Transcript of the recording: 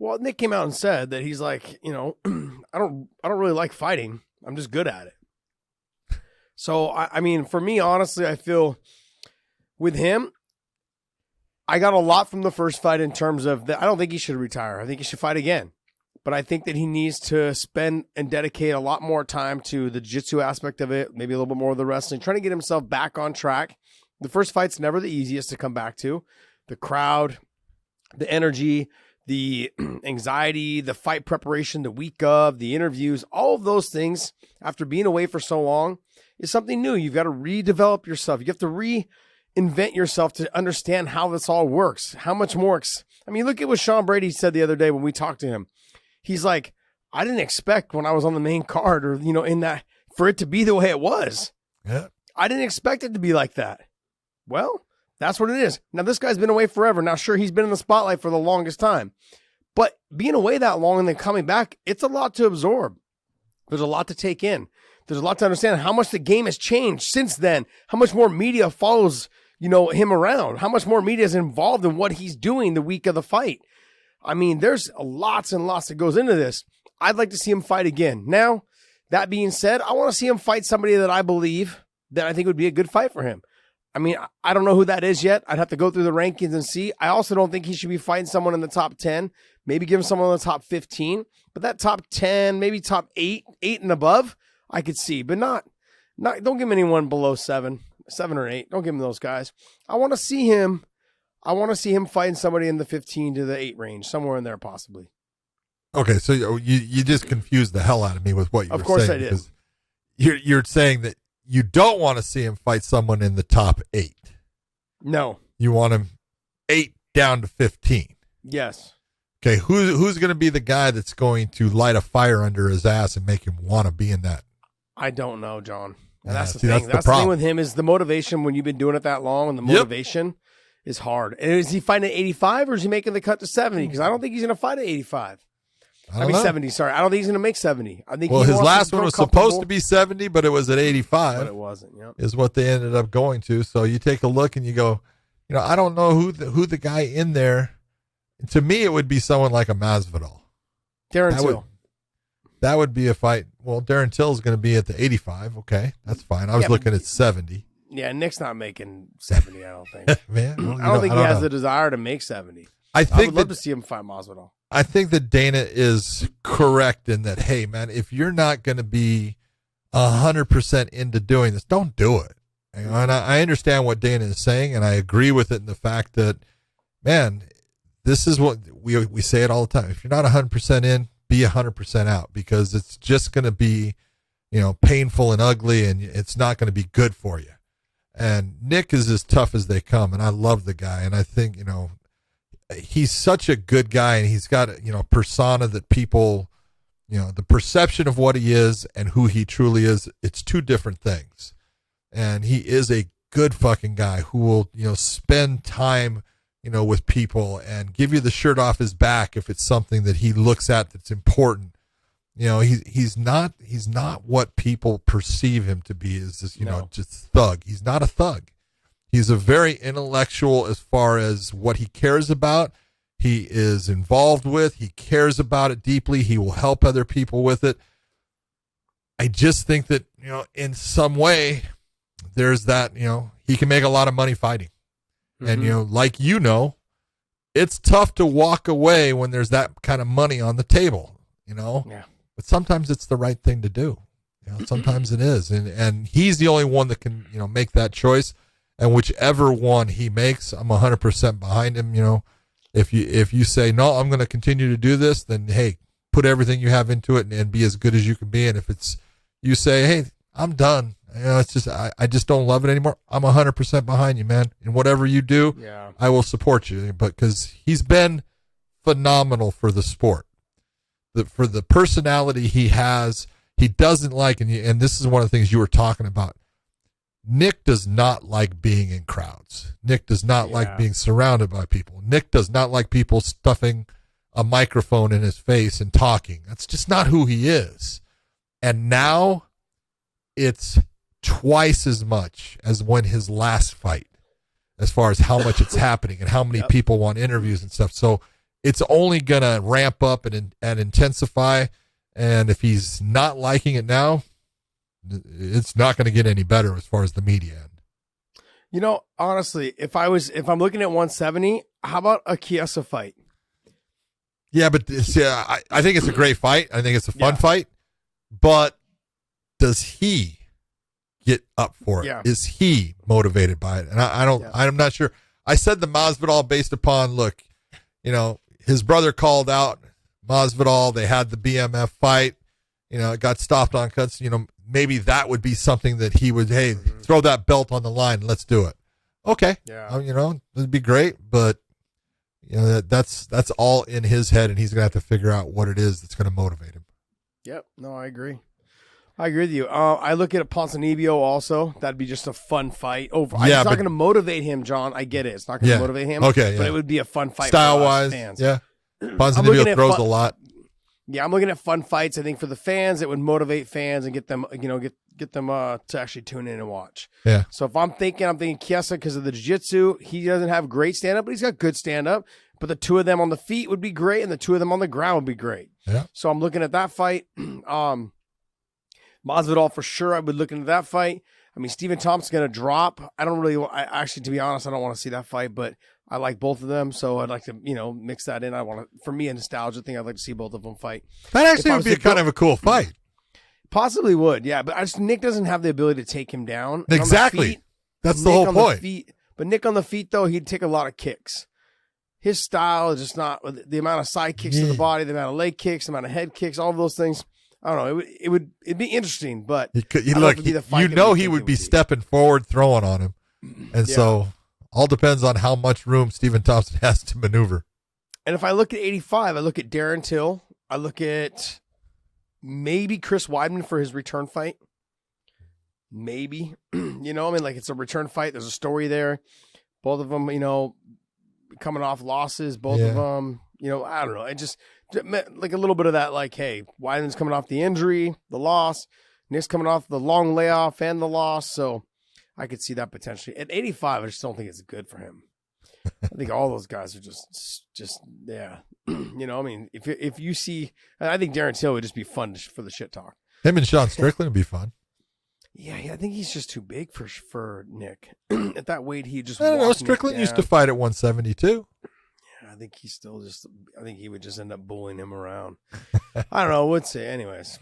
Well, Nick came out and said that he's like, I don't really like fighting. I'm just good at it. So, I mean, for me, honestly, I feel with him, I got a lot from the first fight in terms of that. I don't think he should retire. I think he should fight again. But I think that he needs to spend and dedicate a lot more time to the jiu-jitsu aspect of it, maybe a little bit more of the wrestling, trying to get himself back on track. The first fight's never the easiest to come back to. The crowd, the energy, the anxiety, the fight preparation, the week of, the interviews, all of those things after being away for so long is something new. You've got to redevelop yourself. You have to reinvent yourself to understand how this all works. How much more? I mean, look at what Sean Brady said the other day when we talked to him. He's like, I didn't expect when I was on the main card or, in that for it to be the way it was. Yeah. I didn't expect it to be like that. Well, that's what it is. Now, this guy's been away forever. Now, sure, he's been in the spotlight for the longest time. But being away that long and then coming back, it's a lot to absorb. There's a lot to take in. There's a lot to understand how much the game has changed since then, how much more media follows, him around, how much more media is involved in what he's doing the week of the fight. I mean, there's lots and lots that goes into this. I'd like to see him fight again. Now, that being said, I want to see him fight somebody that I believe that I think would be a good fight for him. I mean, I don't know who that is yet. I'd have to go through the rankings and see. I also don't think he should be fighting someone in the top 10. Maybe give him someone in the top 15. But that top 10, maybe top 8 and above, I could see. But not don't give him anyone below 7 or 8. Don't give him those guys. I want to see him fighting somebody in the 15 to the 8 range, somewhere in there possibly. Okay, so you just confused the hell out of me with what you were saying. Of course I did. You're saying that you don't want to see him fight someone in the top 8. No. You want him 8 down to 15. Yes. Okay, who's going to be the guy that's going to light a fire under his ass and make him want to be in that? I don't know, John. And Yeah, that's the see, thing. that's the That's the thing problem. with him is the motivation when you've been doing it that long, and the motivation is hard. And is he fighting at 85 or is he making the cut to 70? Because I don't think he's going to fight at 85. I mean, 70. Sorry, I don't think he's going to make 70. I think. Well, his last one was supposed to be, be 70, but it was at 85. but it wasn't. Yeah. Is what they ended up going to. So you take a look and you go, I don't know who the guy in there. To me, it would be someone like a Masvidal. Darren Till. That would be a fight. Well, Darren Till is going to be at the 85. Okay, that's fine. I was looking at 70. Yeah, Nick's not making 70. I don't think. Man, well, I don't think he has know. the desire to make 70. I would love to see him fight Masvidal. I think that Dana is correct in that. Hey, man, if you're not going to be 100% into doing this, don't do it. And I understand what Dana is saying, and I agree with it in the fact that, man, this is what we say it all the time. If you're not 100% in, be 100% out, because it's just going to be, painful and ugly, and it's not going to be good for you. And Nick is as tough as they come, and I love the guy, and I think, he's such a good guy, and he's got a persona that people, the perception of what he is and who he truly is, it's two different things. And he is a good fucking guy who will, spend time, with people and give you the shirt off his back if it's something that he looks at that's important. He's not what people perceive him to be, is this, just thug. He's not a thug. He's a very intellectual as far as what he cares about. He is involved with. He cares about it deeply. He will help other people with it. I just think that, in some way, there's that, he can make a lot of money fighting. Mm-hmm. And, like, it's tough to walk away when there's that kind of money on the table, Yeah. But sometimes it's the right thing to do. Sometimes it is. And he's the only one that can, make that choice. And whichever one he makes, I'm 100% behind him. If you say, no, I'm going to continue to do this, then, hey, put everything you have into it and be as good as you can be. And if it's, you say, hey, I'm done. It's just, I just don't love it anymore. I'm 100% behind you, man. And whatever you do, I will support you. But because he's been phenomenal for the sport, for the personality he has, he doesn't like, and this is one of the things you were talking about. Nick does not like being in crowds. Nick does not like being surrounded by people. Nick does not like people stuffing a microphone in his face and talking. That's just not who he is. And now it's twice as much as when his last fight, as far as how much it's happening and how many people want interviews and stuff. So it's only going to ramp up and intensify. And if he's not liking it now, it's not going to get any better as far as the media end. You know, honestly, if I'm looking at 170, how about a Chiesa fight? Yeah, but I think it's a great fight. I think it's a fun fight. But does he get up for it? Yeah. Is he motivated by it? And I'm not sure. I said the Masvidal based upon, look, you know, his brother called out Masvidal. They had the BMF fight. You know, it got stopped on cuts. You know, maybe that would be something that he would, hey, throw that belt on the line. Let's do it. Okay. Yeah. You know, it'd be great, but you know, that's all in his head, and he's going to have to figure out what it is that's going to motivate him. Yep. No, I agree. I agree with you. I look at Ponzinibbio also. That'd be just a fun fight. It's not going to motivate him, John. I get it. It's not going to motivate him. Okay. But it would be a fun fight. Style-wise, fans. yeah. Ponzinibbio throws a lot. Yeah, I'm looking at fun fights. I think for the fans, it would motivate fans and get them, you know, get them to actually tune in and watch. Yeah. So if I'm thinking Chiesa because of the jiu-jitsu. He doesn't have great stand-up, but he's got good stand-up. But the two of them on the feet would be great, and the two of them on the ground would be great. Yeah. So I'm looking at that fight. Masvidal for sure. I would look into that fight. I mean, Stephen Thompson's going to drop. Actually, to be honest, I don't want to see that fight, but I like both of them, so I'd like to, you know, mix that in. For me, a nostalgia thing, I'd like to see both of them fight. That actually would be kind of a cool fight. Possibly would, yeah. But Nick doesn't have the ability to take him down. And exactly. That's the whole point. But Nick on the feet, though, he'd take a lot of kicks. His style is just not the amount of side kicks to the body, the amount of leg kicks, the amount of head kicks, all of those things. I don't know. It'd be interesting, but he would be stepping forward, throwing on him, and so all depends on how much room Stephen Thompson has to maneuver. And if I look at 85, I look at Darren Till. I look at maybe Chris Weidman for his return fight. Maybe, you know, I mean, like it's a return fight. There's a story there. Both of them, you know, coming off losses. Both of them, you know, I don't know. It just like a little bit of that, like, hey, Weidman's coming off the injury, the loss. Nick's coming off the long layoff and the loss. So I could see that potentially. At 85, I just don't think it's good for him. I think all those guys are just yeah. You know, I mean, if you see, I think Darren Till would just be fun for the shit talk. Him and Sean Strickland would be fun. Yeah, I think he's just too big for Nick. At that weight, he just. I don't know. Strickland used to fight at 172. Yeah, I think he's still I think he would just end up bullying him around. I don't know. We'll see. Anyways.